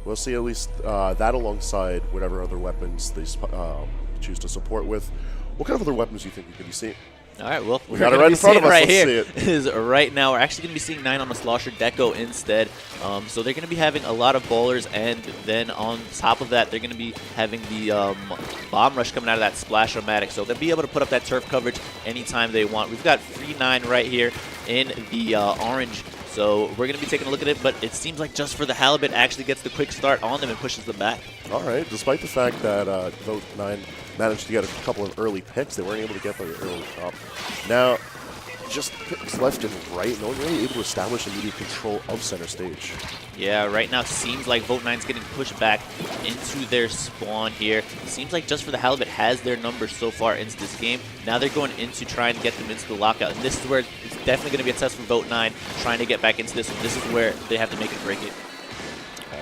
We'll see at least that alongside whatever other weapons they choose to support with. What kind of other weapons do you think we could be seeing? All right, well, we got it right in front of us. Right Let's here see it. is right now. We're actually going to be seeing 9 on the Slosher Deco instead. So they're going to be having a lot of bowlers, and then on top of that, they're going to be having the Bomb Rush coming out of that Splash-O-Matic. So they'll be able to put up that turf coverage anytime they want. We've got free 9 right here in the orange. So we're going to be taking a look at it, but it seems like just for the Halibut actually gets the quick start on them and pushes them back. All right, despite the fact that Vote 9 managed to get a couple of early picks, they weren't able to get very early up. Now, just picks left and right, no one really able to establish immediate control of center stage. Yeah, right now seems like Vote 9's getting pushed back into their spawn here. Seems like just for the Halibut has their numbers so far into this game. Now they're going in to try and get them into the lockout. And this is where it's definitely going to be a test for Vote 9 trying to get back into this. And this is where they have to make it break it.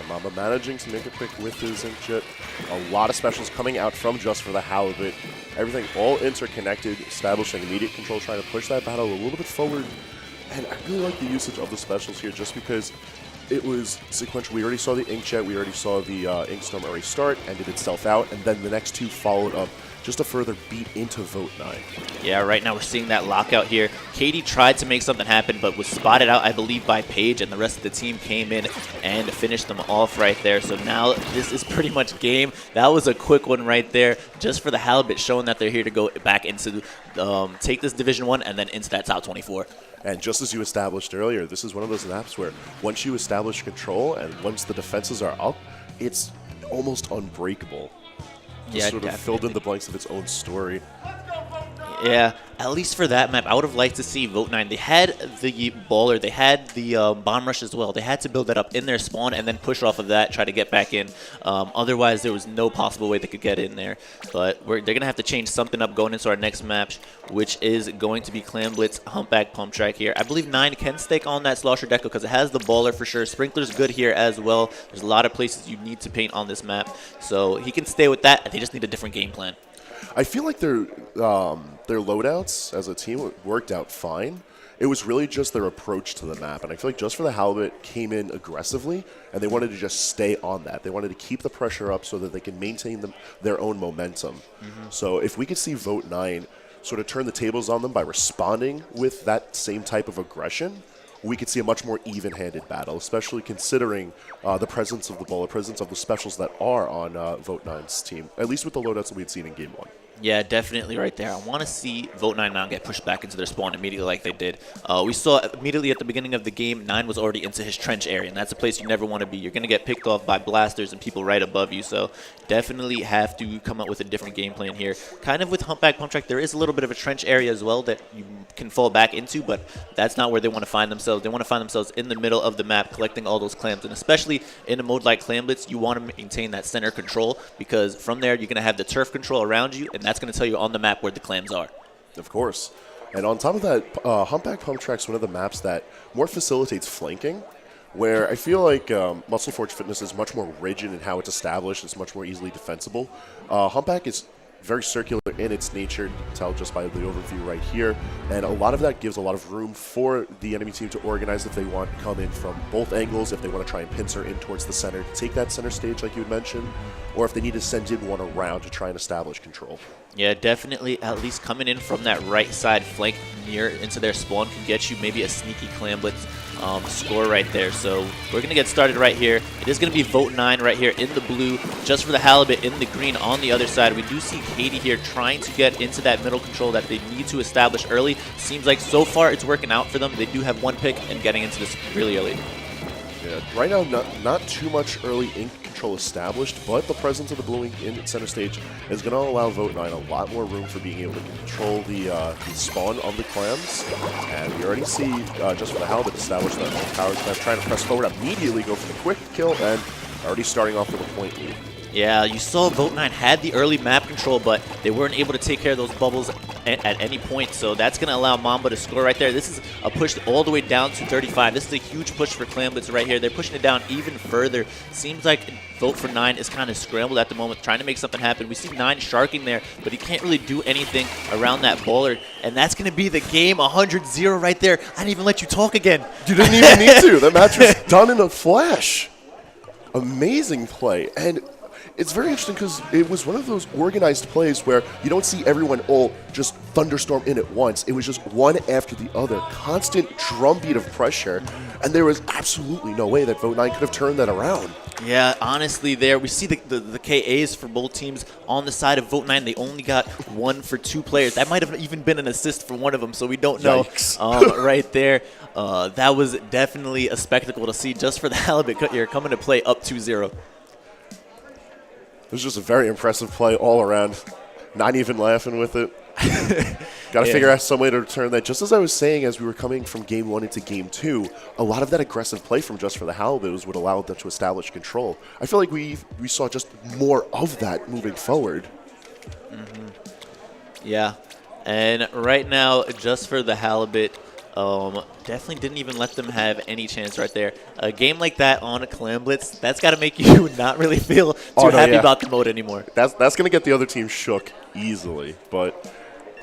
Mamba managing to make a pick with his inkjet. A lot of specials coming out from just for the Halibut. Everything all interconnected, establishing immediate control, trying to push that battle a little bit forward. And I really like the usage of the specials here just because it was sequential. We already saw the inkjet, we already saw the Inkstorm already start, ended itself out, and then the next two followed up just a further beat into Vote 9. Yeah, right now we're seeing that lockout here. Katie tried to make something happen, but was spotted out, I believe, by Paige, and the rest of the team came in and finished them off right there. So now this is pretty much game. That was a quick one right there, just for the Halibut, showing that they're here to go back into, take this Division 1 and then into that top 24. And just as you established earlier, this is one of those maps where once you establish control and once the defenses are up, it's almost unbreakable. Just sort of filled in the blanks of its own story. Yeah, at least for that map, I would have liked to see Vote 9. They had the baller, they had the Bomb Rush as well. They had to build that up in their spawn and then push off of that, try to get back in. Otherwise, there was no possible way they could get in there. But they're going to have to change something up going into our next match, which is going to be Clan Blitz Humpback Pump Track here. I believe 9 can stake on that Slosher Deco because it has the baller for sure. Sprinkler's good here as well. There's a lot of places you need to paint on this map. So he can stay with that. They just need a different game plan. I feel like their loadouts as a team worked out fine. It was really just their approach to the map, and I feel like just for the Halibut came in aggressively, and they wanted to just stay on that. They wanted to keep the pressure up so that they can maintain their own momentum. So if we could see Vote 9 sort of turn the tables on them by responding with that same type of aggression, we could see a much more even-handed battle, especially considering the presence of the ball, the presence of the specials that are on Vote 9's team, at least with the loadouts that we had seen in Game 1. Yeah, definitely right there. I want to see Vote 9 now get pushed back into their spawn immediately like they did. We saw immediately at the beginning of the game, 9 was already into his trench area, and that's a place you never want to be. You're going to get picked off by blasters and people right above you, so definitely have to come up with a different game plan here. Kind of with Humpback Pump Track, there is a little bit of a trench area as well that you can fall back into, but that's not where they want to find themselves. They want to find themselves in the middle of the map collecting all those clams, and especially in a mode like Clan Blitz, you want to maintain that center control because from there you're going to have the turf control around you, and that's going to tell you on the map where the clams are. Of course. And on top of that, Humpback Pump Track's one of the maps that more facilitates flanking, where I feel like Muscle Forge Fitness is much more rigid in how it's established. It's much more easily defensible. Humpback is very circular in its nature, you can tell just by the overview right here, and a lot of that gives a lot of room for the enemy team to organize if they want to come in from both angles, if they want to try and pincer in towards the center to take that center stage like you had mentioned, or if they need to send in one around to try and establish control. Yeah, definitely at least coming in from that right side flank near into their spawn can get you maybe a sneaky Clan Blitz score right there. So we're going to get started right here. It is going to be Vote 9 right here in the blue, just for the Halibut in the green on the other side. We do see Katie here trying to get into that middle control that they need to establish early. Seems like so far it's working out for them. They do have one pick and getting into this really early. Yeah, right now not too much early ink control established, but the presence of the blue ink in center stage is going to allow Vote 9 a lot more room for being able to control the spawn of the clams. And we already see, just for the Halibut, established that power clam trying to press forward immediately, go for the quick kill, and already starting off with a point lead. Yeah, you saw Vote 9 had the early map control, but they weren't able to take care of those bubbles at any point, so that's going to allow Mamba to score right there. This is a push all the way down to 35. This is a huge push for Clan Blitz right here. They're pushing it down even further. Seems like Vote for 9 is kind of scrambled at the moment, trying to make something happen. We see 9 sharking there, but he can't really do anything around that bowler, and that's going to be the game, 100-0 right there. I didn't even let you talk again. You didn't even need to. That match was done in a flash. Amazing play. And it's very interesting because it was one of those organized plays where you don't see everyone all just thunderstorm in at once. It was just one after the other, constant drumbeat of pressure, and there was absolutely no way that Vote9 could have turned that around. Yeah, honestly, there we see the KAs for both teams on the side of Vote9. They only got 1 for 2 players. That might have even been an assist for one of them, so we don't know. Right there, that was definitely a spectacle to see just for the Halibut here coming to play up 2-0. It was just a very impressive play all around. Not even laughing with it. Got to figure out some way to return that. Just as I was saying, as we were coming from Game 1 into Game 2, a lot of that aggressive play from Just for the Halibut would allow them to establish control. I feel like we saw just more of that moving forward. Yeah, and right now, Just for the Halibut definitely didn't even let them have any chance right there. A game like that on a Clam Blitz, that's got to make you not really feel too happy about the mode anymore. That's going to get the other team shook easily, but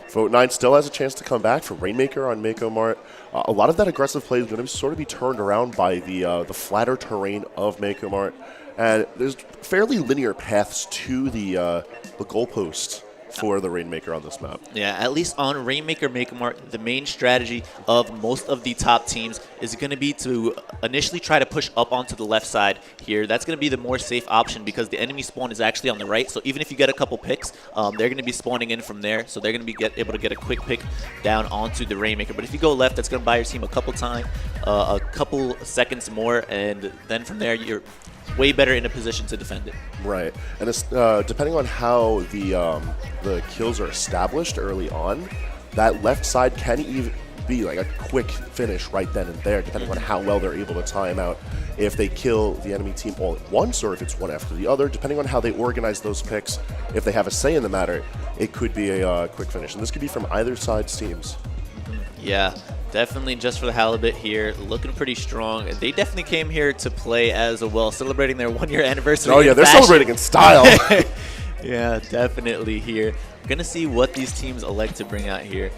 Vote9 still has a chance to come back for Rainmaker on Mako Mart. A lot of that aggressive play is going to sort of be turned around by the flatter terrain of Mako Mart, and there's fairly linear paths to the goalpost for the Rainmaker on this map. Yeah, at least on Rainmaker Mako Mart, the main strategy of most of the top teams is going to be to initially try to push up onto the left side here. That's going to be the more safe option because the enemy spawn is actually on the right. So even if you get a couple picks, they're going to be spawning in from there. So they're going to be able to get a quick pick down onto the Rainmaker. But if you go left, that's going to buy your team a couple seconds more, and then from there you're way better in a position to defend it. Right, and it's, depending on how the kills are established early on, that left side can even be like a quick finish right then and there, depending on how well they're able to time out. If they kill the enemy team all at once, or if it's one after the other, depending on how they organize those picks, if they have a say in the matter, it could be a quick finish. And this could be from either side's teams. Yeah, definitely Just for the Halibut here, looking pretty strong. They definitely came here to play as well, celebrating their 1-year anniversary. Oh yeah, they're celebrating in style. Yeah, definitely here. Gonna see what these teams elect to bring out here.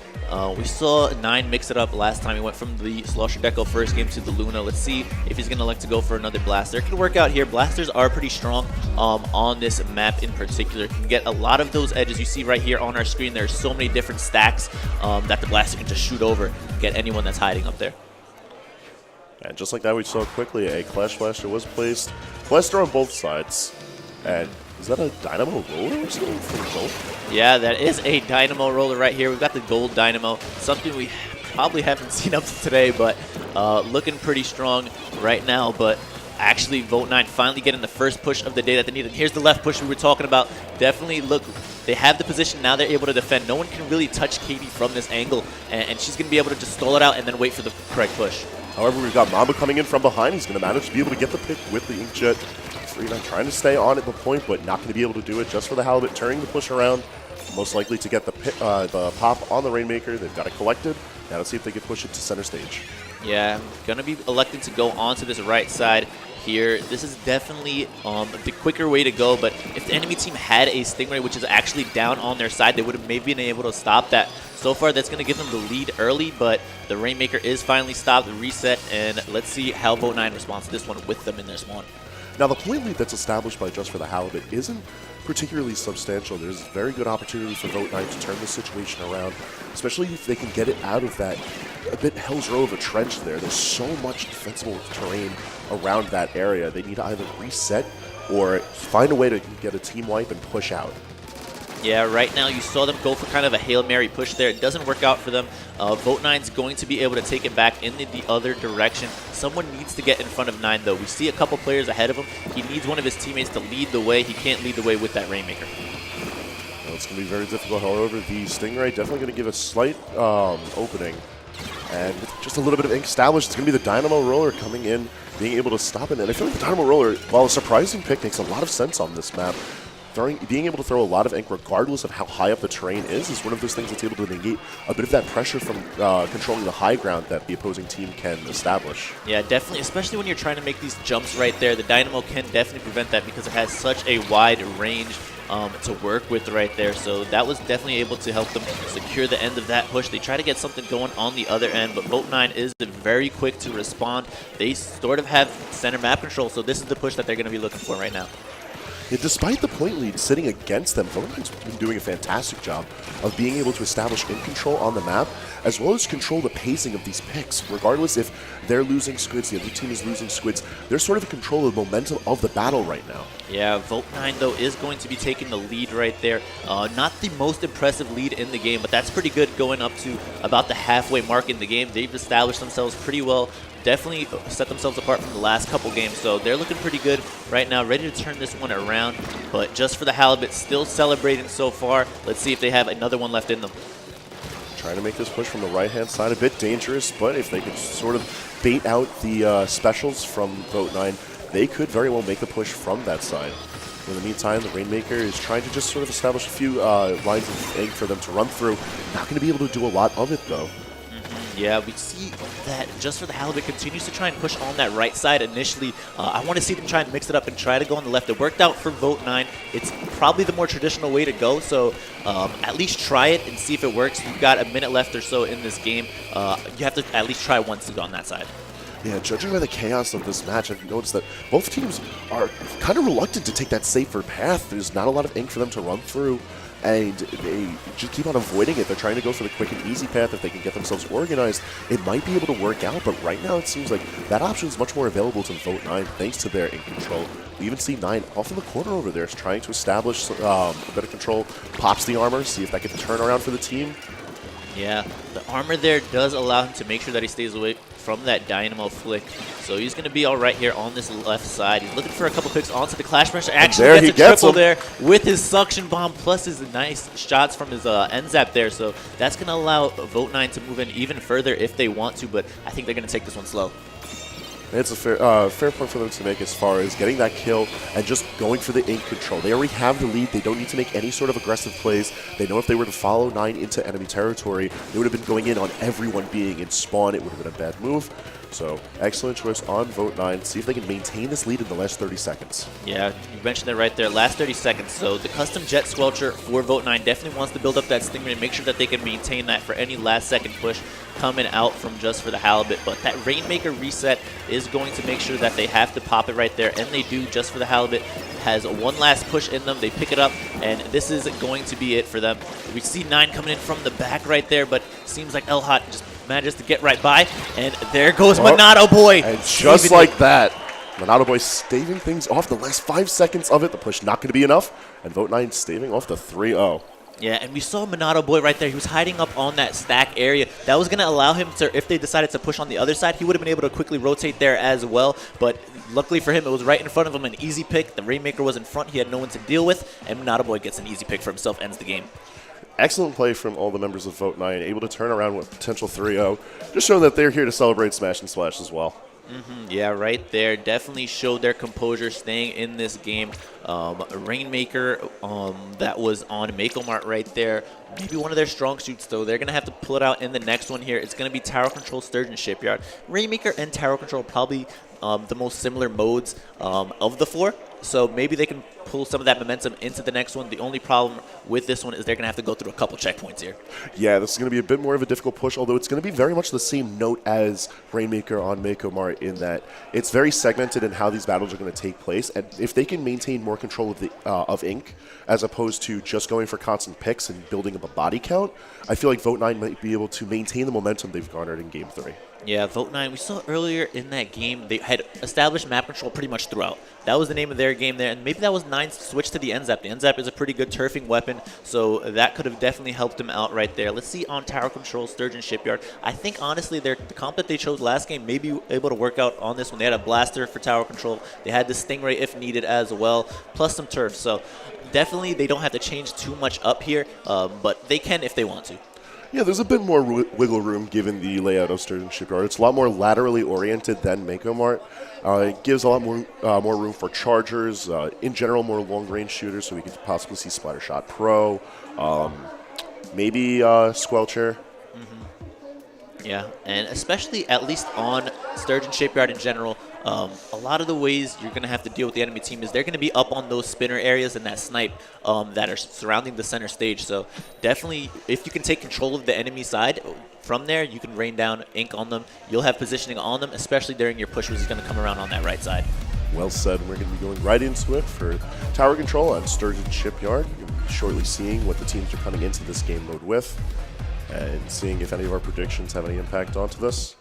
We saw 9 mix it up last time. He went from the Slosher Deco first game to the Luna. Let's see if he's gonna elect to go for another Blaster. It could work out here. Blasters are pretty strong on this map in particular. Can get a lot of those edges you see right here on our screen. There's so many different stacks that the Blaster can just shoot over, get anyone that's hiding up there. And just like that, we saw quickly a Clash Blaster was placed. Blaster on both sides. And is that a Dynamo Roller or something from Gold? Yeah, that is a Dynamo Roller right here. We've got the Gold Dynamo, something we probably haven't seen up to today, but looking pretty strong right now. But actually, Vote9 finally getting the first push of the day that they need. And here's the left push we were talking about. Definitely look, they have the position. Now they're able to defend. No one can really touch Katie from this angle, and she's going to be able to just stall it out and then wait for the correct push. However, we've got Mamba coming in from behind. He's going to manage to be able to get the pick with the Inkjet. Freeman trying to stay on at the point, but not going to be able to do it. Just for the Halibut, turning the push around, most likely to get the pop on the Rainmaker. They've got it collected. Now let's see if they can push it to center stage. Yeah, going to be elected to go onto this right side here. This is definitely the quicker way to go, but if the enemy team had a Stingray, which is actually down on their side, they would have maybe been able to stop that. So far, that's going to give them the lead early, but the Rainmaker is finally stopped, reset, and let's see how Vote9 responds to this one with them in their spawn. Now, the point lead that's established by Just for the Halibut isn't particularly substantial. There's a very good opportunity for Vote9 to turn the situation around, especially if they can get it out of that a bit Hell's Row of a trench there. There's so much defensible terrain around that area. They need to either reset or find a way to get a team wipe and push out. Yeah, right now you saw them go for kind of a Hail Mary push there. It doesn't work out for them. Vote9's going to be able to take it back in the other direction. Someone needs to get in front of 9, though. We see a couple players ahead of him. He needs one of his teammates to lead the way. He can't lead the way with that Rainmaker. Well, it's going to be very difficult. However, the Stingray definitely going to give a slight opening. And with just a little bit of ink established, it's going to be the Dynamo Roller coming in, being able to stop it. And I feel like the Dynamo Roller, while a surprising pick, makes a lot of sense on this map. Being able to throw a lot of ink regardless of how high up the terrain is one of those things that's able to negate a bit of that pressure from controlling the high ground that the opposing team can establish. Yeah, definitely, especially when you're trying to make these jumps right there. The Dynamo can definitely prevent that because it has such a wide range to work with right there. So that was definitely able to help them secure the end of that push. They try to get something going on the other end, but Vote9 is very quick to respond. They sort of have center map control, so this is the push that they're going to be looking for right now. Yeah, despite the point lead sitting against them, Vote9's been doing a fantastic job of being able to establish in control on the map, as well as control the pacing of these picks. Regardless if they're losing squids, the other team is losing squids, they're sort of in control of the momentum of the battle right now. Yeah, Vote9, though, is going to be taking the lead right there. Not the most impressive lead in the game, but that's pretty good going up to about the halfway mark in the game. They've established themselves pretty well. Definitely set themselves apart from the last couple games, so they're looking pretty good right now, ready to turn this one around. But just for the Halibut, still celebrating so far. Let's see if they have another one left in them. Trying to make this push from the right-hand side, a bit dangerous, but if they could sort of bait out the specials from Vote9, they could very well make the push from that side. In the meantime, the Rainmaker is trying to just sort of establish a few lines of ink for them to run through. Not going to be able to do a lot of it, though. Yeah, we see that just for the Halibut continues to try and push on that right side initially. I want to see them try and mix it up and try to go on the left. It worked out for Vote9. It's probably the more traditional way to go, so at least try it and see if it works. You've got a minute left or so in this game. You have to at least try once to go on that side. Yeah, judging by the chaos of this match, I've noticed that both teams are kind of reluctant to take that safer path. There's not a lot of ink for them to run through, and they just keep on avoiding it. They're trying to go for the quick and easy path. If they can get themselves organized, it might be able to work out, but right now it seems like that option is much more available to Vote9 thanks to their ink control. We even see 9 off in the corner over there is trying to establish a bit of control, pops the armor, see if that can turn around for the team. Yeah, the armor there does allow him to make sure that he stays away from that Dynamo flick. So he's going to be all right here on this left side. He's looking for a couple picks onto the Clash Pressure. Actually gets a triple there with his Suction Bomb plus his nice shots from his N-Zap there. So that's going to allow Vote9 to move in even further if they want to, but I think they're going to take this one slow. It's a fair point for them to make as far as getting that kill and just going for the ink control. They already have the lead. They don't need to make any sort of aggressive plays. They know if they were to follow 9 into enemy territory, they would have been going in on everyone being in spawn. It would have been a bad move. So, excellent choice on Vote9. See if they can maintain this lead in the last 30 seconds. Yeah, you mentioned it right there. Last 30 seconds. So, the custom Jet Squelcher for Vote9 definitely wants to build up that Stingray and make sure that they can maintain that for any last-second push coming out from just for the Halibut. But that Rainmaker reset is going to make sure that they have to pop it right there, and they do. Just for the Halibut has one last push in them. They pick it up, and this is going to be it for them. We see 9 coming in from the back right there, but seems like El-Hot just manages to get right by, and there goes Monado Boy. And just like that, Monado Boy staving things off the last 5 seconds of it. The push not going to be enough, and Vote9 staving off the 3-0. Yeah, and we saw Monado Boy right there. He was hiding up on that stack area. That was going to allow him to, if they decided to push on the other side, he would have been able to quickly rotate there as well. But luckily for him, it was right in front of him, an easy pick. The Rainmaker was in front. He had no one to deal with, and Monado Boy gets an easy pick for himself, ends the game. Excellent play from all the members of Vote9, able to turn around with potential 3-0. Just showing that they're here to celebrate Smash and Splash as well. Yeah, right there. Definitely showed their composure staying in this game. Rainmaker, that was on Mako Mart right there. Maybe one of their strong suits, though. They're going to have to pull it out in the next one here. It's going to be Tower Control, Sturgeon Shipyard. Rainmaker and Tower Control probably the most similar modes of the 4. So maybe they can pull some of that momentum into the next one. The only problem with this one is they're going to have to go through a couple checkpoints here. Yeah, this is going to be a bit more of a difficult push, although it's going to be very much the same note as Rainmaker on Mako Mart in that it's very segmented in how these battles are going to take place. And if they can maintain more control of the of ink, as opposed to just going for constant picks and building up a body count, I feel like Vote9 might be able to maintain the momentum they've garnered in Game 3. Yeah, Vote9, we saw earlier in that game, they had established map control pretty much throughout. That was the name of their game there, and maybe that was 9's switch to the N-Zap. The N-Zap is a pretty good turfing weapon, so that could have definitely helped them out right there. Let's see on Tower Control, Sturgeon Shipyard. I think, honestly, the comp that they chose last game may be able to work out on this one. They had a Blaster for Tower Control. They had the Stingray if needed as well, plus some turf. So definitely they don't have to change too much up here, but they can if they want to. Yeah, there's a bit more wiggle room given the layout of Sturgeon Shipyard. It's a lot more laterally oriented than Mako Mart. It gives a lot more room for chargers, in general more long-range shooters, so we could possibly see Splattershot Pro, maybe Squelcher. Yeah, and especially at least on Sturgeon Shipyard in general, A lot of the ways you're going to have to deal with the enemy team is they're going to be up on those spinner areas and that snipe that are surrounding the center stage. So definitely, if you can take control of the enemy side, from there you can rain down ink on them. You'll have positioning on them, especially during your push, which is going to come around on that right side. Well said. We're going to be going right into it for tower control on Sturgeon Shipyard. You'll be shortly seeing what the teams are coming into this game mode with and seeing if any of our predictions have any impact onto this.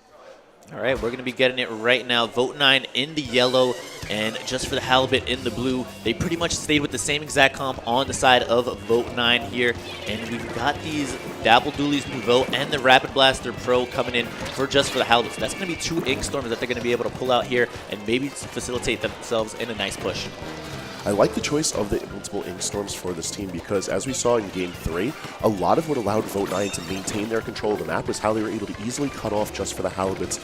All right, we're going to be getting it right now. Vote 9 in the yellow, and just for the Halibut in the blue. They pretty much stayed with the same exact comp on the side of Vote 9 here. And we've got these Dabble Doolies Nouveau and the Rapid Blaster Pro coming in for just for the Halibut. So that's going to be 2 Ink Storms that they're going to be able to pull out here and maybe facilitate themselves in a nice push. I like the choice of the multiple Ink Storms for this team because, as we saw in Game 3, a lot of what allowed Vote 9 to maintain their control of the map was how they were able to easily cut off just for the Halibut's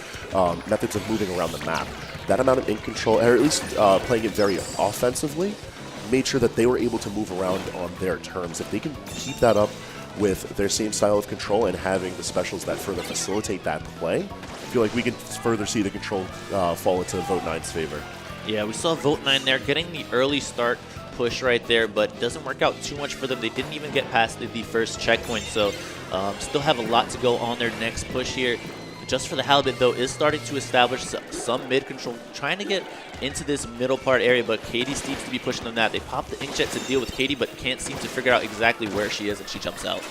methods of moving around the map. That amount of ink control, or at least playing it very offensively, made sure that they were able to move around on their terms. If they can keep that up with their same style of control and having the specials that further facilitate that play, I feel like we can further see the control fall into Vote 9's favor. Yeah, we saw Vote 9 there getting the early start push right there, but it doesn't work out too much for them. They didn't even get past the first checkpoint, so still have a lot to go on their next push here. Just for the Halibut, though, is starting to establish some mid-control, trying to get into this middle part area, but Katie seems to be pushing them that. They pop the Inkjet to deal with Katie, but can't seem to figure out exactly where she is, and she jumps out.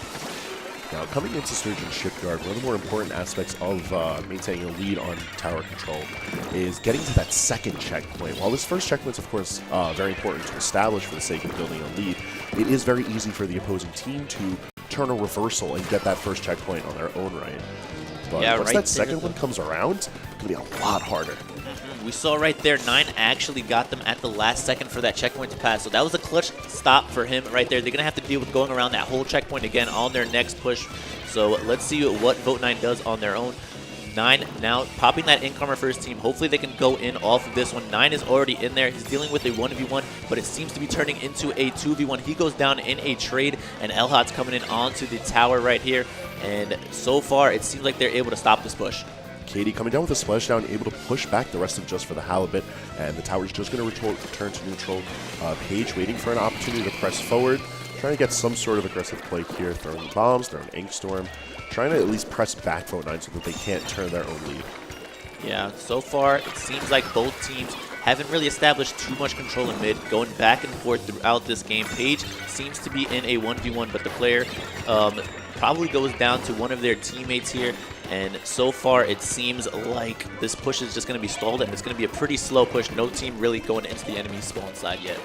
Now, coming into Sturgeon Shipyard, one of the more important aspects of maintaining a lead on tower control is getting to that second checkpoint. While this first checkpoint is, of course, very important to establish for the sake of building a lead, it is very easy for the opposing team to turn a reversal and get that first checkpoint on their own right. But yeah, once right that second one comes around, it's going to be a lot harder. We saw right there, 9 actually got them at the last second for that checkpoint to pass. So that was a clutch stop for him right there. They're going to have to deal with going around that whole checkpoint again on their next push. So let's see what Vote 9 does on their own. 9 now popping that ink armor for his team. Hopefully they can go in off of this one. 9 is already in there. He's dealing with a 1v1, but it seems to be turning into a 2v1. He goes down in a trade, and Elhat's coming in onto the tower right here. And so far, it seems like they're able to stop this push. Katie coming down with a splashdown, able to push back the rest of Just for the Halibut, and the tower's just going to return to neutral. Paige waiting for an opportunity to press forward, trying to get some sort of aggressive play here, throwing bombs, throwing Ink Storm, trying to at least press back Vote 9 so that they can't turn their own lead. Yeah, so far it seems like both teams haven't really established too much control in mid, going back and forth throughout this game. Paige seems to be in a 1v1, but the player probably goes down to one of their teammates here. And so far, it seems like this push is just going to be stalled, and it's going to be a pretty slow push. No team really going into the enemy spawn side yet.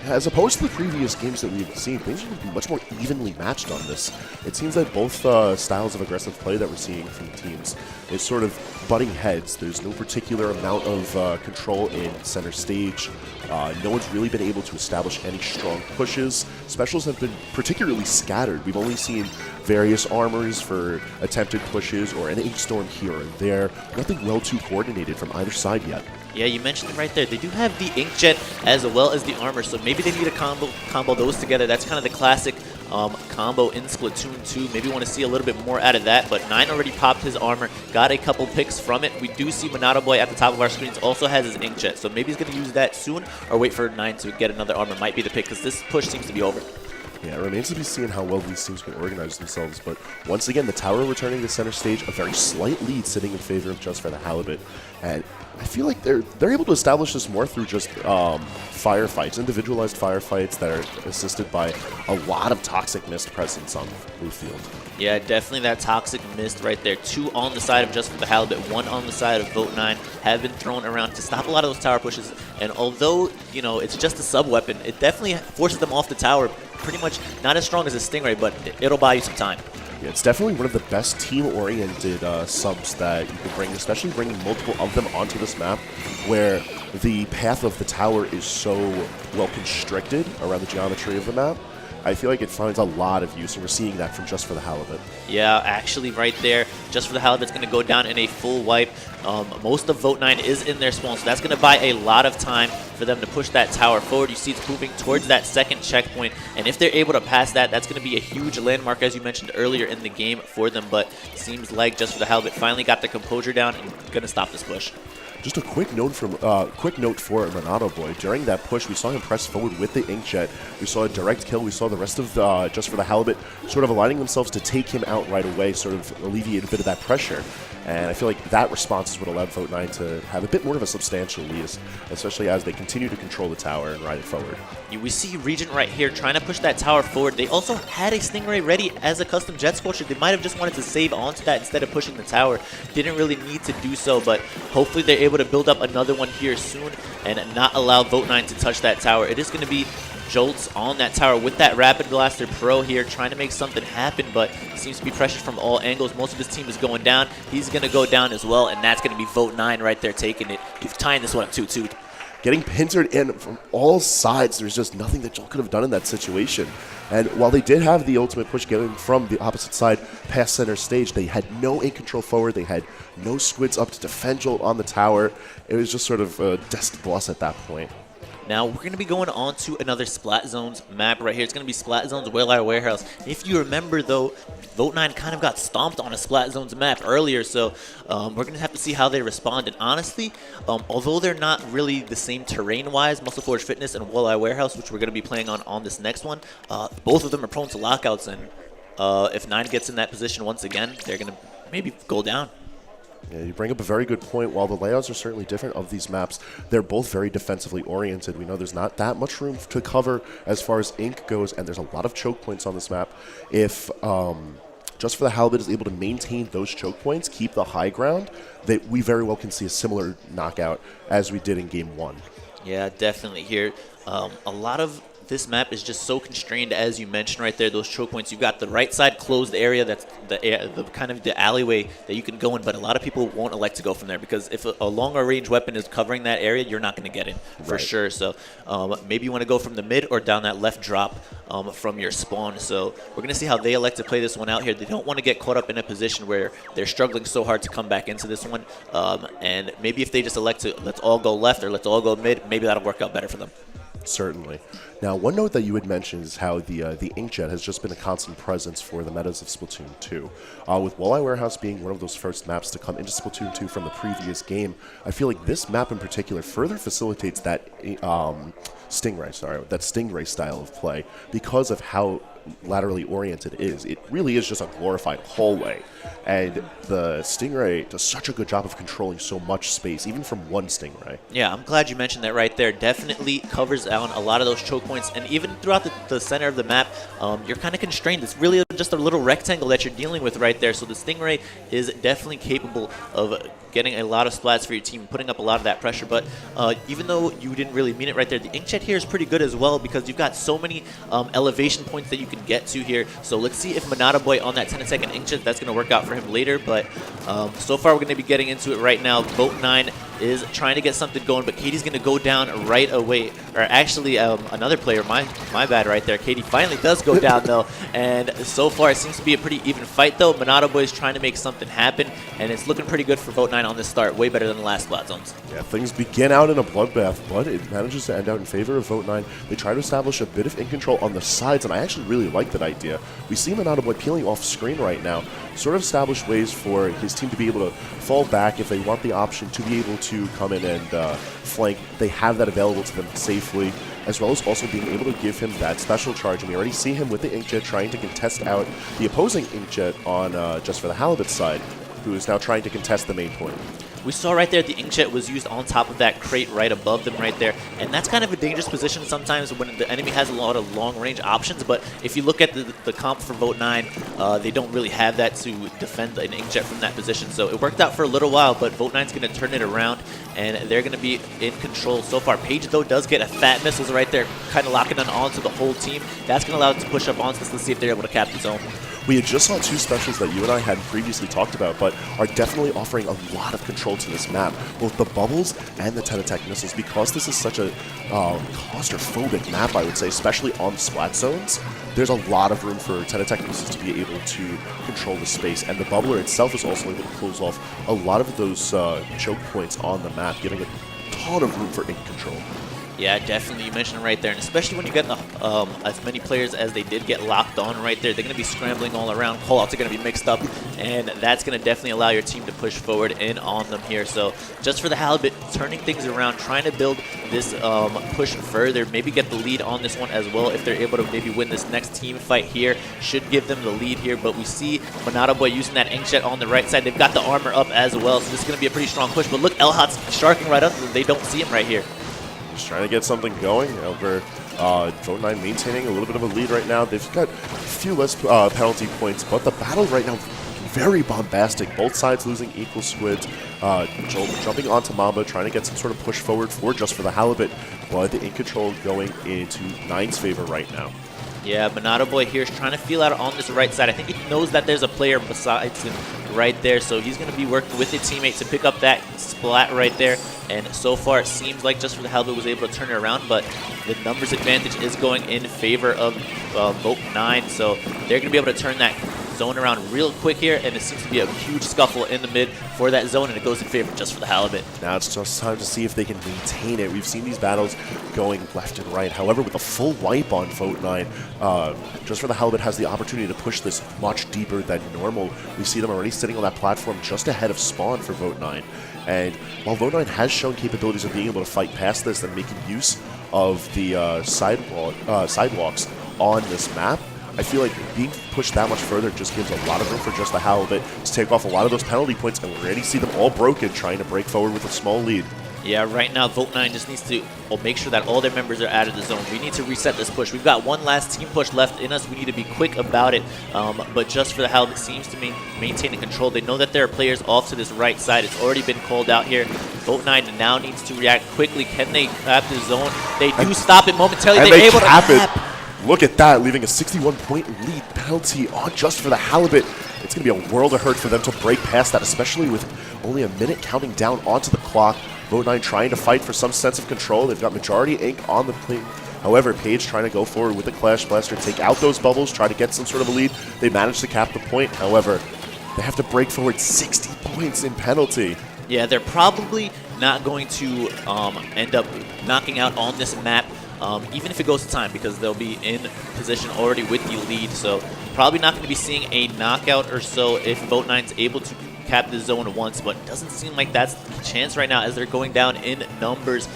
As opposed to the previous games that we've seen, things are much more evenly matched on this. It seems that both styles of aggressive play that we're seeing from the teams is sort of butting heads. There's no particular amount of control in center stage. No one's really been able to establish any strong pushes. Specials have been particularly scattered. We've only seen various armors for attempted pushes or an Ink Storm here and there. Nothing well too coordinated from either side yet. Yeah, you mentioned it right there. They do have the Inkjet as well as the armor, so maybe they need to combo those together. That's kind of the classic combo in Splatoon 2. Maybe want to see a little bit more out of that, but 9 already popped his armor, got a couple picks from it. We do see Monado Boy at the top of our screens also has his Inkjet, so maybe he's going to use that soon or wait for 9 to get another armor. Might be the pick because this push seems to be over. Yeah, it remains to be seen how well these teams can organize themselves, but once again, the tower returning to center stage, a very slight lead sitting in favor of Just for the Halibut, and I feel like they're able to establish this more through just firefights, individualized firefights that are assisted by a lot of Toxic Mist presence on blue field. Yeah, definitely that Toxic Mist right there. 2 on the side of Just for the Halibut, 1 on the side of Vote 9 have been thrown around to stop a lot of those tower pushes, and although, you know, it's just a sub-weapon, it definitely forces them off the tower. Pretty much not as strong as a Stingray, but it'll buy you some time. Yeah, it's definitely one of the best team-oriented subs that you can bring, especially bringing multiple of them onto this map, where the path of the tower is so well constricted around the geometry of the map. I feel like it finds a lot of use, and we're seeing that from Just for the Halibut. Yeah, actually right there, Just for the Halibut's going to go down in a full wipe. Most of Vote 9 is in their spawn, so that's going to buy a lot of time for them to push that tower forward. You see it's moving towards that second checkpoint, and if they're able to pass that, that's going to be a huge landmark, as you mentioned earlier in the game for them, but seems like Just for the Halibut finally got the composure down and going to stop this push. just a quick note for Monado Boy. During that push, we saw him press forward with the Inkjet. We saw a direct kill. We saw the rest of Just for the Halibut sort of aligning themselves to take him out right away, sort of alleviate a bit of that pressure. And I feel like that response is what allowed Vote9 to have a bit more of a substantial lead, especially as they continue to control the tower and ride it forward. We see Regent right here trying to push that tower forward. They also had a Stingray ready as a custom jet sculpture. They might have just wanted to save onto that instead of pushing the tower. Didn't really need to do so, but hopefully they're able to build up another one here soon and not allow Vote9 to touch that tower. It is going to be Jolts on that tower with that Rapid Blaster Pro here, trying to make something happen, but seems to be pressured from all angles. Most of his team is going down. He's going to go down as well, and that's going to be Vote9 right there taking it. He's tying this one up 2-2. Getting pincered in from all sides, there's just nothing that Jolt could have done in that situation. And while they did have the ultimate push getting from the opposite side past center stage, they had no ink control forward. They had no squids up to defend Jolt on the tower. It was just sort of a destined loss at that point. Now we're going to be going on to another Splat Zones map right here. It's going to be Splat Zones Whale Warehouse. If you remember, though, Vote9 kind of got stomped on a Splat Zones map earlier, so we're going to have to see how they respond. And honestly, although they're not really the same terrain-wise, Muscle Forge Fitness and Whale Warehouse, which we're going to be playing on this next one, both of them are prone to lockouts. And if 9 gets in that position once again, they're going to maybe go down. Yeah, you bring up a very good point. While the layouts are certainly different of these maps, they're both very defensively oriented. We know there's not that much room to cover as far as ink goes, and there's a lot of choke points on this map. If Just for the Halibut is able to maintain those choke points, keep the high ground, that we very well can see a similar knockout as we did in Game 1. Yeah, definitely here. A lot of this map is just so constrained, as you mentioned right there, those choke points. You've got the right side closed area, that's the kind of the alleyway that you can go in, but a lot of people won't elect to go from there because if a longer range weapon is covering that area, you're not going to get in for sure. So maybe you want to go from the mid or down that left drop from your spawn. So we're going to see how they elect to play this one out here. They don't want to get caught up in a position where they're struggling so hard to come back into this one. And maybe if they just elect to let's all go left or let's all go mid, maybe that'll work out better for them. Certainly. Now, one note that you had mentioned is how the Inkjet has just been a constant presence for the metas of Splatoon 2. With Walleye Warehouse being one of those first maps to come into Splatoon 2 from the previous game, I feel like this map in particular further facilitates that Stingray style of play because of how laterally oriented it is. It really is just a glorified hallway, and the Stingray does such a good job of controlling so much space, even from one Stingray. Yeah, I'm glad you mentioned that right there. Definitely covers down a lot of those choke points, and even throughout the center of the map, you're kind of constrained. It's really just a little rectangle that you're dealing with right there, so the Stingray is definitely capable of getting a lot of splats for your team, putting up a lot of that pressure. But even though you didn't really mean it right there, the Inkjet here is pretty good as well because you've got so many elevation points that you can get to here. So let's see if Monado Boy on that 10-second Inkjet, that's going to work out for him later. But so far, we're going to be getting into it right now. Vote9 is trying to get something going, but Katie's going to go down right away. Or actually, another player, my bad right there. Katie finally does go down, though. And so far, it seems to be a pretty even fight, though. Monado Boy is trying to make something happen, and it's looking pretty good for Vote9 on this start. Way better than the last Splat Zones. Yeah, things begin out in a bloodbath, but it manages to end out in favor of Vote9. They try to establish a bit of ink control on the sides, and I actually really like that idea. We see Monado Boy peeling off screen right now, sort of establish ways for his team to be able to fall back if they want the option to be able to come in and flank. They have that available to them safely, as well as also being able to give him that special charge. And we already see him with the Inkjet trying to contest out the opposing Inkjet on Just for the Halibut side, who is now trying to contest the main point. We saw right there the Inkjet was used on top of that crate right above them right there. And that's kind of a dangerous position sometimes when the enemy has a lot of long-range options. But if you look at the comp for Vote9, they don't really have that to defend an Inkjet from that position. So it worked out for a little while, but Vote9's going to turn it around, and they're going to be in control so far. Paige, though, does get a fat missiles right there, kind of locking on onto the whole team. That's going to allow it to push up onto this. Let's see if they're able to cap the zone. We had just saw two specials that you and I had previously talked about, but are definitely offering a lot of control to this map, both the bubbles and the Ten-Attack missiles. Because this is such a claustrophobic map, I would say, especially on Splat Zones, there's a lot of room for Ten-Attack missiles to be able to control the space, and the bubbler itself is also able to close off a lot of those choke points on the map, giving a ton of room for ink control. Yeah, definitely. You mentioned it right there, and especially when you get the, as many players as they did get locked on right there, they're going to be scrambling all around. Callouts are going to be mixed up, and that's going to definitely allow your team to push forward in on them here. So just for the Halibut, turning things around, trying to build this push further, maybe get the lead on this one as well. If they're able to maybe win this next team fight here, should give them the lead here. But we see Monado Boy using that Inkjet on the right side. They've got the armor up as well, so this is going to be a pretty strong push. But look, Elhat's sharking right under them. They don't see him right here. Just trying to get something going over Vote9 maintaining a little bit of a lead right now. They've got a few less penalty points, but the battle right now very bombastic. Both sides losing equal squids. Jumping onto Mamba, trying to get some sort of push forward for just for the Halibut, but the in control going into Nine's favor right now. Yeah, Monado Boy here is trying to feel out on this right side. I think he knows that there's a player besides him right there, so he's going to be working with his teammate to pick up that splat right there. And so far, it seems like just for the Halibut was able to turn it around, but the numbers advantage is going in favor of Vote9, so they're going to be able to turn that zone around real quick here, and it seems to be a huge scuffle in the mid for that zone, and it goes in favor just for the Halibut. Now it's just time to see if they can maintain it. We've seen these battles going left and right. However, with a full wipe on Vote9, just for the Halibut has the opportunity to push this much deeper than normal. We see them already sitting on that platform just ahead of spawn for Vote9. And while Vote9 has shown capabilities of being able to fight past this and making use of the sidewalks on this map, I feel like being pushed that much further just gives a lot of room for just the Halibut to take off a lot of those penalty points, and we already see them all broken trying to break forward with a small lead. Yeah, right now Vote9 just needs to make sure that all their members are out of the zone. We need to reset this push. We've got one last team push left in us. We need to be quick about it. But just for the Halibut seems to maintain the control. They know that there are players off to this right side. It's already been called out here. Vote9 now needs to react quickly. Can they cap the zone? They do stop it momentarily. And They're they able to cap it. cap. Look at that, leaving a 61-point lead penalty on just for the Halibut. It's going to be a world of hurt for them to break past that, especially with only a minute counting down onto the clock. Vote9 trying to fight for some sense of control. They've got majority ink on the plate. However, Page trying to go forward with the Clash Blaster, take out those bubbles, try to get some sort of a lead. They managed to cap the point. However, they have to break forward 60 points in penalty. Yeah, they're probably not going to end up knocking out on this map, even if it goes to time, because they'll be in position already with the lead. So probably not going to be seeing a knockout or so if Vote9's able to cap the zone once, but it doesn't seem like that's the chance right now as they're going down in numbers.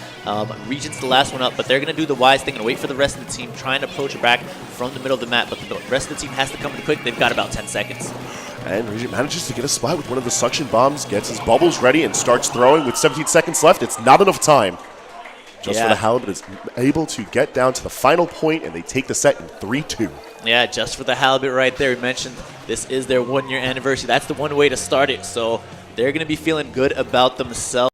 Regent's the last one up, but they're going to do the wise thing and wait for the rest of the team, trying to approach it back from the middle of the map, but the rest of the team has to come in quick. They've got about 10 seconds. And Regent manages to get a splat with one of the suction bombs, gets his bubbles ready, and starts throwing with 17 seconds left. It's not enough time. Just for the Halibut is able to get down to the final point, and they take the set in 3-2. Yeah, just for the Halibut right there. We mentioned this is their one-year anniversary. That's the one way to start it, so they're going to be feeling good about themselves.